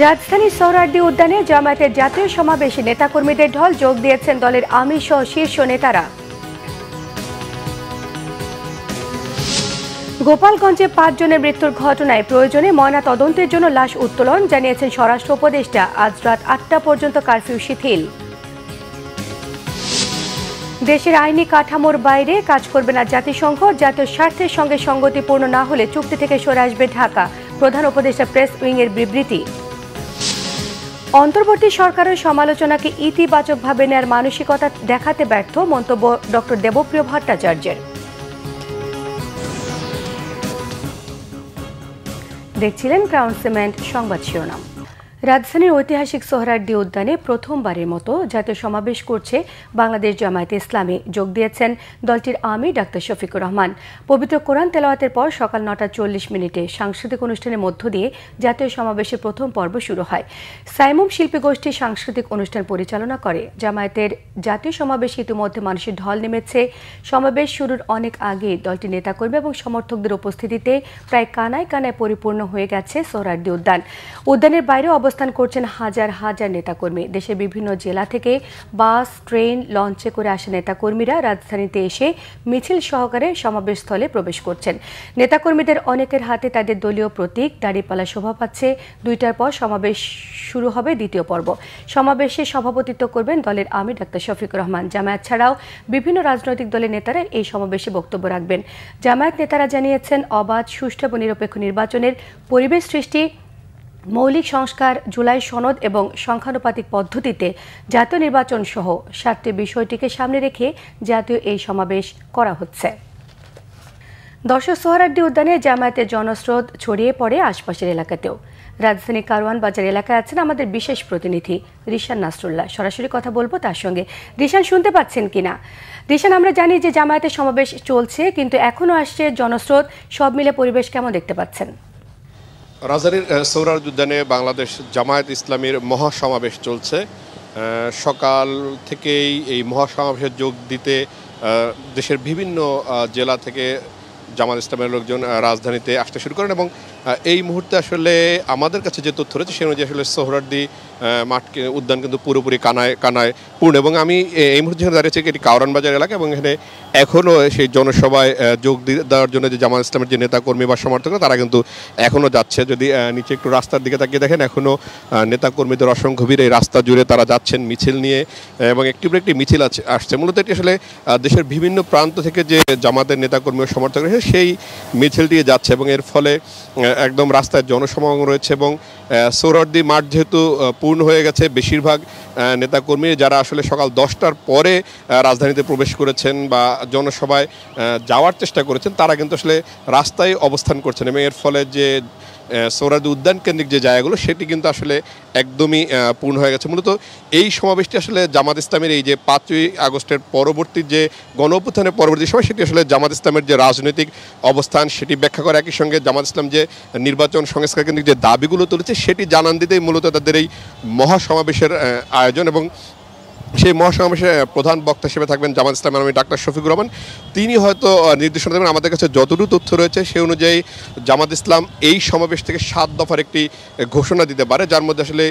রাজধানীর সোহরাওয়ার্দী উদ্যানে জামায়াতের জাতীয় সমাবেশে নেতাকর্মীদের ঢল, যোগ দিয়েছেন দলের আমির সহ শীর্ষ নেতারা। গোপালগঞ্জে 5 জনের মৃত্যুর ঘটনায় প্রয়োজনে ময়না তদন্তের জন্য লাশ উত্তোলন, জানিয়েছেন স্বরাষ্ট্র উপদেষ্টা। আজ রাত 8টা পর্যন্ত কারফিউ শিথিল। দেশের আইনি কাঠামোর বাইরে কাজ করবে না জাতিসংঘ, জাতীয় স্বার্থের সঙ্গে সঙ্গতিপূর্ণ না হলে চুক্তি থেকে সরে আসবে ঢাকা, প্রধান উপদেষ্টা প্রেস উইং এর বিবৃতি। অন্তর্বর্তী সরকারের সমালোচনাকে ইতিবাচকভাবে নেয়ার মানসিকতা দেখাতে ব্যর্থ, মন্তব্য ডক্টর দেবপ্রিয় ভট্টাচার্যের। দেখছিলেন ক্রাউন সিমেন্ট সংবাদ শিরোনাম। রাজধানীর ঐতিহাসিক সোহরাওয়ার্দী উদ্যানে প্রথমবারের মতো জাতীয় সমাবেশ করছে বাংলাদেশ জামায়াতে ইসলামী। যোগ দিয়েছেন দলটির আমির ডাক্তার শফিকুর রহমান। পবিত্র কোরআন তেলাওয়াতের পর সকাল 9:40 সাংস্কৃতিক অনুষ্ঠানের মধ্য দিয়ে জাতীয় সমাবেশের প্রথম পর্ব শুরু হয়। সাইমুম শিল্পী গোষ্ঠী সাংস্কৃতিক অনুষ্ঠান পরিচালনা করে। জামায়াতের জাতীয় সমাবেশে ইতিমধ্যে মানুষের ঢল নেমেছে। সমাবেশ শুরুর অনেক আগে দলটি নেতাকর্মী এবং সমর্থকদের উপস্থিতিতে প্রায় কানায় কানায় পরিপূর্ণ হয়ে গেছে সোহরাওয়ার্দী উদ্যান। উদ্যানের বাইরে অবস্থান করছেন হাজার হাজার নেতাকর্মী। দেশের বিভিন্ন জেলা থেকে বাস, ট্রেন, লঞ্চে করে আসা নেতাকর্মীরা রাজধানীতে এসে মিছিল সহকারে সমাবেশস্থলে প্রবেশ করছেন। নেতাকর্মীদের অনেকের হাতে তাদের দলীয় প্রতীক, দাড়িপাল্লা শোভা পাচ্ছে। 2টার পর সমাবেশ শুরু হবে দ্বিতীয় পর্ব। সমাবেশে সভাপতিত্ব করবেন দলের আমির ডাক্তার শফিকুর রহমান। জামায়াত ছাড়াও বিভিন্ন রাজনৈতিক দলের নেতারা এই সমাবেশে বক্তব্য রাখবেন। জামায়াত নেতারা জানিয়েছেন, অবাধ, সুষ্ঠু এবং নিরপেক্ষ নির্বাচনের পরিবেশ সৃষ্টি, মৌলিক সংস্কার, জুলাই সনদ এবং সংখ্যানুপাতিক পদ্ধতিতে জাতীয় নির্বাচন সহ 7টি বিষয়টিকে সামনে রেখে জাতীয় এই সমাবেশ করা হচ্ছে। দর্শক, সোহরাওয়ার্দী উদ্যানে জামায়াতের জনস্রোত ছড়িয়ে পড়ে আশপাশের এলাকাতেও। রাজধানী কারওয়ান বাজার এলাকায় আছেন আমাদের বিশেষ প্রতিনিধি রিশান নাসরুল্লাহ। সরাসরি কথা বলবো তার সঙ্গে। রিশান, শুনতে পাচ্ছেন কিনা? রিশান, আমরা জানি যে জামায়াতের সমাবেশ চলছে, কিন্তু এখনো আসছে জনস্রোত, সব মিলে পরিবেশ কেমন দেখতে পাচ্ছেন? রাজধানীর সোহরাওয়ার্দী উদ্যানে বাংলাদেশ জামায়াত ইসলামীর মহাসমাবেশ চলছে। সকাল থেকেই এই মহাসমাবেশে যোগ দিতে দেশের বিভিন্ন জেলা থেকে জামায়াত ইসলামের লোকজন রাজধানীতে আসতে শুরু করেন এবং এই মুহূর্তে আসলে আমাদের কাছে যে তথ্য রয়েছে সে অনুযায়ী আসলে সোহরাওয়ার্দী উদ্যান কিন্তু পুরোপুরি কানায় কানায় পূর্ণ। এবং আমি এই মুহূর্তে যেখানে দাঁড়িয়েছি এটি কারওয়ান বাজার এলাকা এবং এখানে এখনও সেই জনসভায় যোগ দেওয়ার জন্য যে জামায়াত ইসলামের যে নেতাকর্মী বা সমর্থকরা তারা কিন্তু এখনও যাচ্ছে। যদি নিচে একটু রাস্তার দিকে তাকিয়ে দেখেন, এখনও নেতাকর্মীদের অসংখ্য ভিড় এই রাস্তা জুড়ে তারা যাচ্ছেন মিছিল নিয়ে এবং একটি মিছিল আসছে। মূলত এটি আসলে দেশের বিভিন্ন প্রান্ত থেকে যে জামাতের নেতাকর্মী ও সমর্থকরা সেই মিছিল দিয়ে যাচ্ছে এবং এর ফলে একদম রাস্তায় জনসমাগম রয়েছে এবং সোহরাওয়ার্দী মাঠ যেহেতু পূর্ণ হয়ে গেছে, বেশিরভাগ নেতাকর্মী যারা আসলে সকাল 10টার পরে রাজধানীতে প্রবেশ করেছেন বা জনসভায় যাওয়ার চেষ্টা করেছেন তারা কিন্তু আসলে রাস্তায় অবস্থান করছেন এবং এর ফলে যে সোহরাওয়ার্দী উদ্যান কেন্দ্রিক যে জায়গাগুলো সেটি কিন্তু আসলে একদমই পূর্ণ হয়ে গেছে। মূলত এই সমাবেশটি আসলে জামাত ইসলামের এই যে 5ই আগস্টের পরবর্তী যে গণঅভ্যুত্থানের পরবর্তী সময় সেটি আসলে জামাত ইসলামের যে রাজনৈতিক অবস্থান সেটি ব্যাখ্যা করে, একই সঙ্গে জামাত ইসলাম যে নির্বাচন সংস্কার কেন্দ্রিক যে দাবিগুলো তুলেছে সেটি জানান দিতেই মূলত তাদের এই মহাসমাবেশের আয়োজন। এবং সেই মহাসমাবেশে প্রধান বক্তা হিসেবে থাকবেন জামায়াত ইসলামের আমির ডাক্তার শফিকুর রহমান। তিনি হয়তো নির্দেশনা দেবেন। আমাদের কাছে যতটুকু তথ্য রয়েছে সে অনুযায়ী জামায়াত ইসলাম এই সমাবেশ থেকে 7 দফার একটি ঘোষণা দিতে পারে, যার মধ্যে আসলে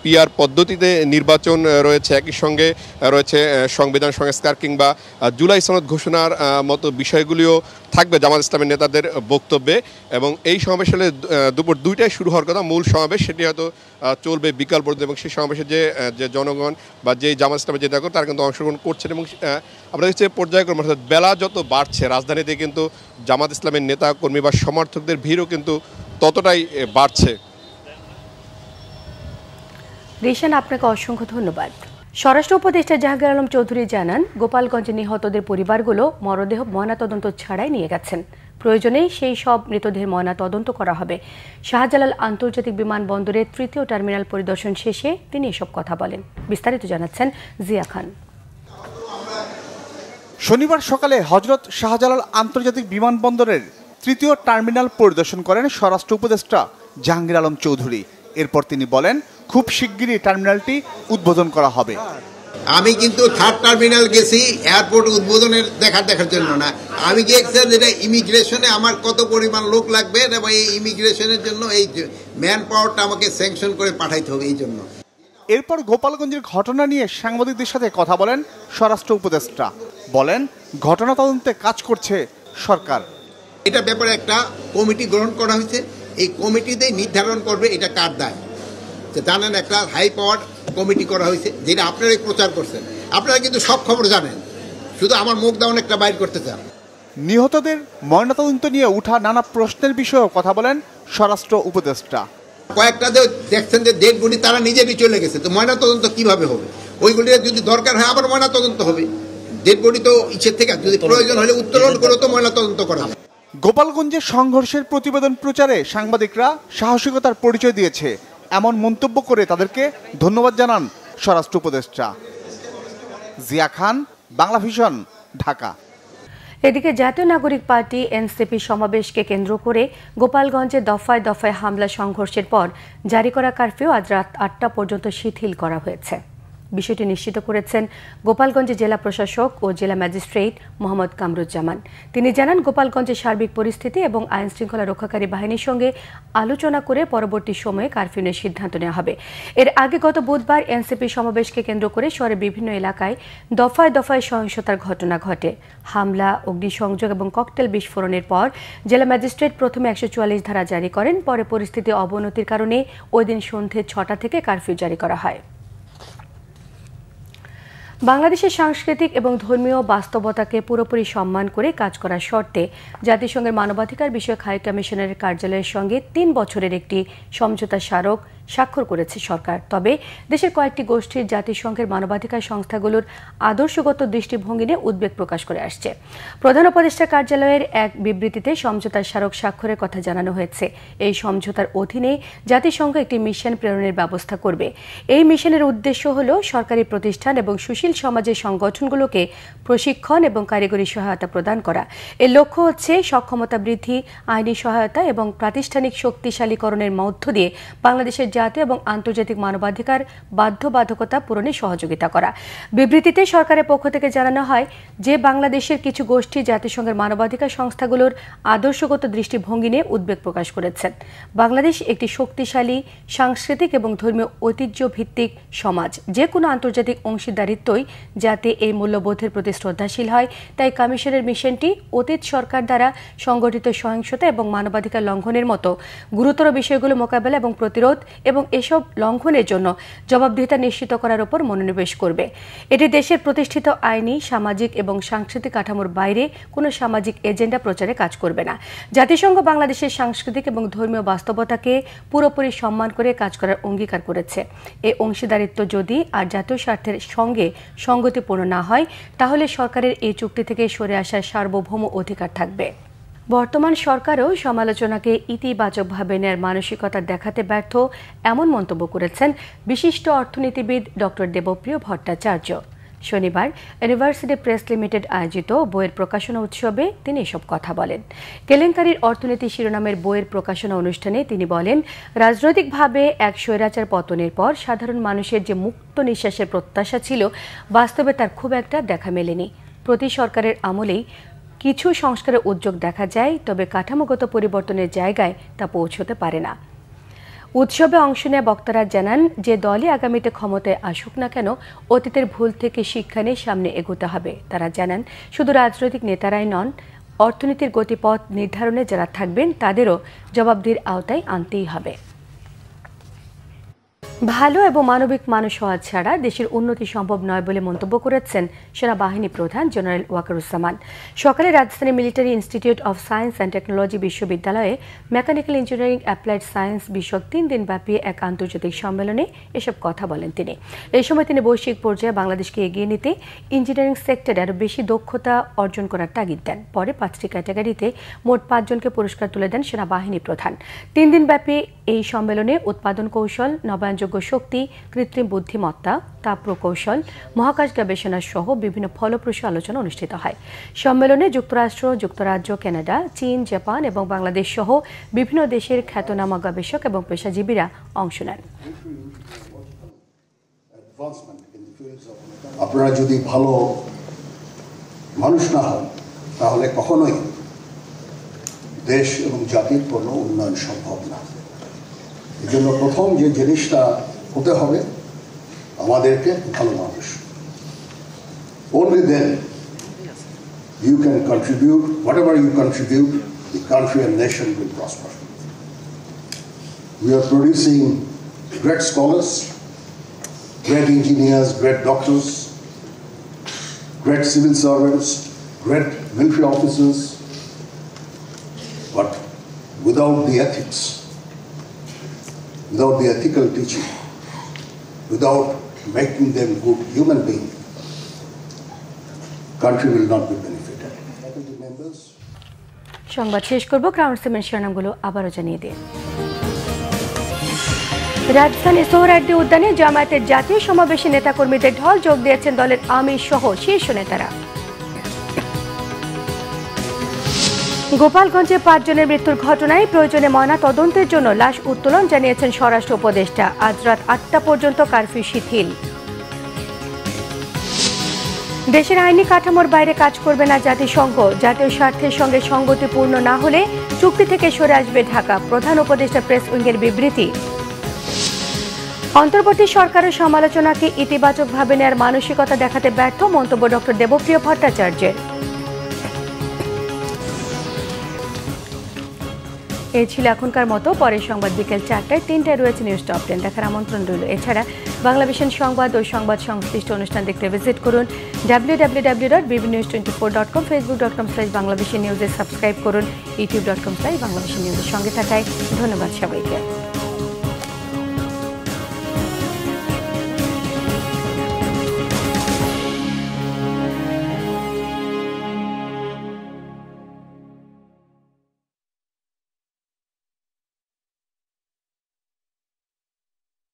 পিআর পদ্ধতিতে নির্বাচন রয়েছে, একই সঙ্গে রয়েছে সংবিধান সংস্কার কিংবা জুলাই সনদ ঘোষণার মতো বিষয়গুলিও থাকবে জামায়াত ইসলামের নেতাদের বক্তব্যে। এবং এই সমাবেশ হলে দুপুর 2টায় শুরু হওয়ার কথা মূল সমাবেশ, সেটি হয়তো চলবে বিকাল পর্যন্ত এবং সেই সমাবেশে যে জনগণ বা যেই জামায়াত ইসলামের যে নেতাকর্মী তারা কিন্তু অংশগ্রহণ করছেন। এবং আমরা দেখছি পর্যায়ক্রমে অর্থাৎ বেলা যত বাড়ছে রাজধানীতে কিন্তু জামায়াত ইসলামের নেতাকর্মী বা সমর্থকদের ভিড়ও কিন্তু ততটাই বাড়ছে। রিশান, আপনাকে অসংখ্য ধন্যবাদ। স্বরাষ্ট্র উপদেষ্টা জাহাঙ্গীর আলম চৌধুরী জানান, গোপালগঞ্জে নিহতদের পরিবারগুলো মরদেহ ময়নাতদন্ত ছাড়াই নিয়ে গেছেন। প্রয়োজনে সেই সব মৃতদেহের ময়নাতদন্ত করা হবে। শাহজালাল আন্তর্জাতিক বিমানবন্দরের 3য় টার্মিনাল পরিদর্শন শেষে তিনি এসব কথা বলেন। বিস্তারিত জানাচ্ছেন জিয়া খান। শনিবার সকালে হযরত শাহজালাল আন্তর্জাতিক বিমানবন্দরের 3য় টার্মিনাল পরিদর্শন করেন স্বরাষ্ট্র উপদেষ্টা জাহাঙ্গীর আলম চৌধুরী। এরপর তিনি বলেন, খুব শিগগিরই টার্মিনালটি উদ্বোধন করা হবে। আমি কিন্তু থার্ড টার্মিনাল গেছি এয়ারপোর্ট উদ্বোধনের দেখার জন্য না। আমি গিয়েছিলাম যেটা ইমিগ্রেশনে আমার কত পরিমাণ লোক লাগবে এবং এই ইমিগ্রেশনের জন্য এই ম্যান পাওয়ারটা আমাকে স্যাংশন করে পাঠাইতে হবে এই জন্য। এরপর গোপালগঞ্জের ঘটনা নিয়ে সাংবাদিকদের সাথে কথা বলেন স্বরাষ্ট্র উপদেষ্টা। বলেন, ঘটনা তদন্তে কাজ করছে সরকার। এটা ব্যাপারে একটা কমিটি গ্রহণ করা হয়েছে, এই কমিটিতে নির্ধারণ করবে এটা কার দায়। জানেন, একটা হাই পাওয়ার কমিটি করা হয়েছে যেটা আপনারাই প্রচার করছেন। আপনারা কিন্তু সব খবর জানেন, শুধু আমার মুখ দাউন একটা বাইর করতে চান। নিহতদের ময়নাতদন্ত নিয়ে উঠা নানা প্রশ্নের বিষয়েও কথা বলেন স্বরাষ্ট্র উপদেষ্টা। কয়েকটা যে দেখছেন যে ডেড বডি তারা নিজেরই চলে গেছে, তো ময়নাতদন্ত কিভাবে হবে? ওইগুলি যদি দরকার হয় আবার ময়নাতদন্ত হবে। ডেড বডি তো ইচ্ছের থেকে যদি প্রয়োজন হলে উত্তোলন করে তো ময়নাতদন্ত করা হবে। গোপালগঞ্জের সংঘর্ষের প্রতিবেদন প্রচারে সাংবাদিকরা সাহসিকতার পরিচয় দিয়েছে এমন মন্তব্য করে তাদেরকে ধন্যবাদ জানান স্বরাষ্ট্র উপদেষ্টা। জিয়া খান, বাংলা ভিশন, ঢাকা। এদিকে জাতীয় নাগরিক পার্টি এনসিপি সমাবেশকে কেন্দ্র করে গোপালগঞ্জে দফায় দফায় হামলা সংঘর্ষের পর জারি করা কারফিউ আজ রাত ৮টা পর্যন্ত শিথিল করা হয়েছে। বিষয়টি নিশ্চিত করেছেন গোপালগঞ্জে জেলা প্রশাসক ও জেলা ম্যাজিস্ট্রেট মোহাম্মদ কামরুজ্জামান। তিনি জানান, গোপালগঞ্জের সার্বিক পরিস্থিতি এবং আইন শৃঙ্খলা রক্ষাকারী বাহিনীর সঙ্গে আলোচনা করে পরবর্তী সময়ে কারফিউয়ের সিদ্ধান্ত নেওয়া হবে। এর আগে গত বুধবার এনসিপি সমাবেশকে কেন্দ্র করে শহরের বিভিন্ন এলাকায় দফায় দফায় সহিংসতার ঘটনা ঘটে। হামলা, অগ্নিসংযোগ এবং ককটেল বিস্ফোরণের পর জেলা ম্যাজিস্ট্রেট প্রথমে ১৪৪ ধারা জারি করেন। পরে পরিস্থিতি অবনতির কারণে ওই দিন সন্ধ্যে ৬টা থেকে কারফিউ জারি করা হয়। বাংলাদেশের সাংস্কৃতিক এবং ধর্মীয় বাস্তবতাকে পুরোপুরি সম্মান করে কাজ করার শর্তে জাতিসংঘের মানবাধিকার বিষয়ক হাই কমিশনারের কার্যালয়ের সঙ্গে ৩ বছরের একটি সমঝোতা স্মারক স্বাক্ষর করেছে সরকার। তবে দেশের কয়েকটি গোষ্ঠীর জাতিসংঘের মানবাধিকার সংস্থাগুলোর আদর্শগত দৃষ্টিভঙ্গি নিয়ে উদ্বেগ প্রকাশ করে আসছে। প্রধান উপদেষ্টা কার্যালয়ের এক বিবৃতিতে সমঝোতার স্মারক স্বাক্ষরের কথা জানানো হয়েছে। এই সমঝোতার অধীনে জাতিসংঘ একটি মিশন প্রেরণের ব্যবস্থা করবে। এই মিশনের উদ্দেশ্য হল সরকারি প্রতিষ্ঠান এবং সুশীল সমাজের সংগঠনগুলোকে প্রশিক্ষণ এবং কারিগরি সহায়তা প্রদান করা। এর লক্ষ্য হচ্ছে সক্ষমতা বৃদ্ধি, আইনি সহায়তা এবং প্রাতিষ্ঠানিক শক্তিশালীকরণের মধ্য দিয়ে বাংলাদেশের জাতীয় এবং আন্তর্জাতিক মানবাধিকার বাধ্যবাধকতা পূরণে সহযোগিতা করা। বিবৃতিতে সরকারের পক্ষ থেকে জানানো হয় যে বাংলাদেশের কিছু গোষ্ঠী জাতিসংঘের মানবাধিকার সংস্থাগুলোর আদর্শগত দৃষ্টিভঙ্গি নিয়ে উদ্বেগ প্রকাশ করেছেন। বাংলাদেশ একটি শক্তিশালী সাংস্কৃতিক এবং ধর্মীয় ঐতিহ্য ভিত্তিক সমাজ। যে কোনো আন্তর্জাতিক অংশীদারিত্বই যাতে এই মূল্যবোধের প্রতি শ্রদ্ধাশীল হয়, তাই কমিশনের মিশনটি অতীত সরকার দ্বারা সংগঠিত সহিংসতা এবং মানবাধিকার লঙ্ঘনের মতো গুরুতর বিষয়গুলো মোকাবেলা এবং প্রতিরোধ এবং এসব লঙ্ঘনের জন্য জবাবদিহিতা নিশ্চিত করার উপর মনোনিবেশ করবে। এটি দেশের প্রতিষ্ঠিত আইনি, সামাজিক এবং সাংস্কৃতিক কাঠামোর বাইরে কোনো সামাজিক এজেন্ডা প্রচারে কাজ করবে না। জাতিসংঘ বাংলাদেশের সাংস্কৃতিক এবং ধর্মীয় বাস্তবতাকে পুরোপুরি সম্মান করে কাজ করার অঙ্গীকার করেছে। এই অংশীদারিত্ব যদি আর জাতীয় স্বার্থের সঙ্গে সঙ্গতিপূর্ণ না হয়, তাহলে সরকারের এই চুক্তি থেকে সরে আসার সার্বভৌম অধিকার থাকবে। বর্তমান সরকারও সমালোচনাকে ইতিবাচকভাবে নেয়ার মানসিকতা দেখাতে ব্যর্থ, এমন মন্তব্য করেছেন বিশিষ্ট অর্থনীতিবিদ ডক্টর দেবপ্রিয় ভট্টাচার্য। শনিবার ইউনিভার্সিটি প্রেস লিমিটেড আয়োজিত বইয়ের প্রকাশনা উৎসবে তিনি এসব কথা বলেন। কেলেঙ্কারির অর্থনীতি শিরোনামের বইয়ের প্রকাশনা অনুষ্ঠানে তিনি বলেন, রাজনৈতিকভাবে এক স্বৈরাচার পতনের পর সাধারণ মানুষের যে মুক্ত নিঃশ্বাসের প্রত্যাশা ছিল, বাস্তবে তার খুব একটা দেখা মেলেনি। প্রতি সরকারের আমলেই কিছু সংস্কারের উদ্যোগ দেখা যায়, তবে কাঠামোগত পরিবর্তনের জায়গায় তা পৌঁছতে পারে না। উৎসবে অংশ নেওয়া বক্তারা জানান, যে দলই আগামীতে ক্ষমতায় আসুক না কেন, অতীতের ভুল থেকে শিক্ষা নিয়ে সামনে এগোতে হবে। তারা জানান, শুধু রাজনৈতিক নেতারাই নন, অর্থনীতির গতিপথ নির্ধারণে যারা থাকবেন তাদেরও জবাবদিহির আওতায় আনতেই হবে। ভালো এবং মানবিক মানুষ হওয়া ছাড়া দেশের উন্নতি সম্ভব নয় বলে মন্তব্য করেছেন সেনাবাহিনী প্রধান জেনারেল ওয়াকারুজ্জামান। সকালে রাজধানী military institute of science and technology বিশ্ববিদ্যালয়ে মেকানিক্যাল ইঞ্জিনিয়ারিং অ্যাপ্লাইড সায়েন্স বিষয়ক 3 দিনব্যাপী এক আন্তর্জাতিক সম্মেলনে এসব কথা বলেন তিনি। এই সময় তিনি বৈশ্বিক পর্যায়ে বাংলাদেশকে এগিয়ে নিতে ইঞ্জিনিয়ারিং সেক্টরে আরও বেশি দক্ষতা অর্জন করার তাগিদ দেন। পরে 5টি ক্যাটাগরিতে মোট 5 জনকে পুরস্কার তুলে দেন সেনাবাহিনী প্রধান। 3 দিনব্যাপী এই সম্মেলনে উৎপাদন কৌশল, নবায়নযোগ্য শক্তি, কৃত্রিম বুদ্ধিমত্তা, তাপ প্রকৌশল, মহাকাশ গবেষণা সহ বিভিন্ন ফলপ্রসূ আলোচনা অনুষ্ঠিত হয়। সম্মেলনে যুক্তরাষ্ট্র, যুক্তরাজ্য, কানাডা, চীন, জাপান এবং বাংলাদেশ সহ বিভিন্ন দেশের খ্যাতনামা গবেষক এবং পেশাজীবীরা অংশ নেন। আপনারা যদি ভালো মানুষ না হন তাহলে কখনোই দেশ এবং জাতির কোনো উন্নয়ন সম্ভব না। এই জন্য প্রথম যে জিনিসটা হতে হবে আমাদেরকে ভালো মানুষ। Only then you can contribute, whatever you contribute, the country and nation will prosper. We are producing great scholars, great engineers, great doctors, great civil servants, great military officers, but without the ethics, without the ethical teaching, without making them good human beings, country will not be benefited. সংবাদ শেষ করব, crown cement শিরোনামগুলো আবারও জানিয়ে দিন। রাজধানী সোহরাওয়ার্দী উদ্যানে জামায়াতের জাতীয় সমাবেশে নেতাকর্মীদের ঢল, যোগ দিয়েছেন দলের আমির সহ শীর্ষ নেতারা। গোপালগঞ্জে 5 জনের মৃত্যুর ঘটনায় প্রয়োজনে ময়না তদন্তের জন্য লাশ উত্তোলন, জানিয়েছেন স্বরাষ্ট্র উপদেষ্টা। আজ রাত 8টা পর্যন্ত কারফিউ শিথিল। দেশের আইনি কাঠামোর বাইরে কাজ করবে না জাতিসংঘ, জাতীয় স্বার্থের সঙ্গে সঙ্গতিপূর্ণ না হলে চুক্তি থেকে সরে আসবে ঢাকা, প্রধান উপদেষ্টা প্রেস উইংয়ের বিবৃতি। অন্তর্বর্তী সরকারের সমালোচনাকে ইতিবাচকভাবে নেওয়ার মানসিকতা দেখাতে ব্যর্থ, মন্তব্য ডক্টর দেবপ্রিয় ভট্টাচার্যের। এই ছিল এখনকার মতো। পরের সংবাদ বিকেল 4টায়, 3টায় রয়েছে নিউজ টপ 10 দেখার আমন্ত্রণ রইল। এছাড়া বাংলাভিশন সংবাদ ও সংবাদ সংশ্লিষ্ট অনুষ্ঠান দেখতে ভিজিট করুন www.bbnews24.com, facebook.com/বাংলাভিশন নিউজে সাবস্ক্রাইব করুন, youtube.com/বাংলাভিশন নিউজের সঙ্গে থাকায় ধন্যবাদ সবাইকে।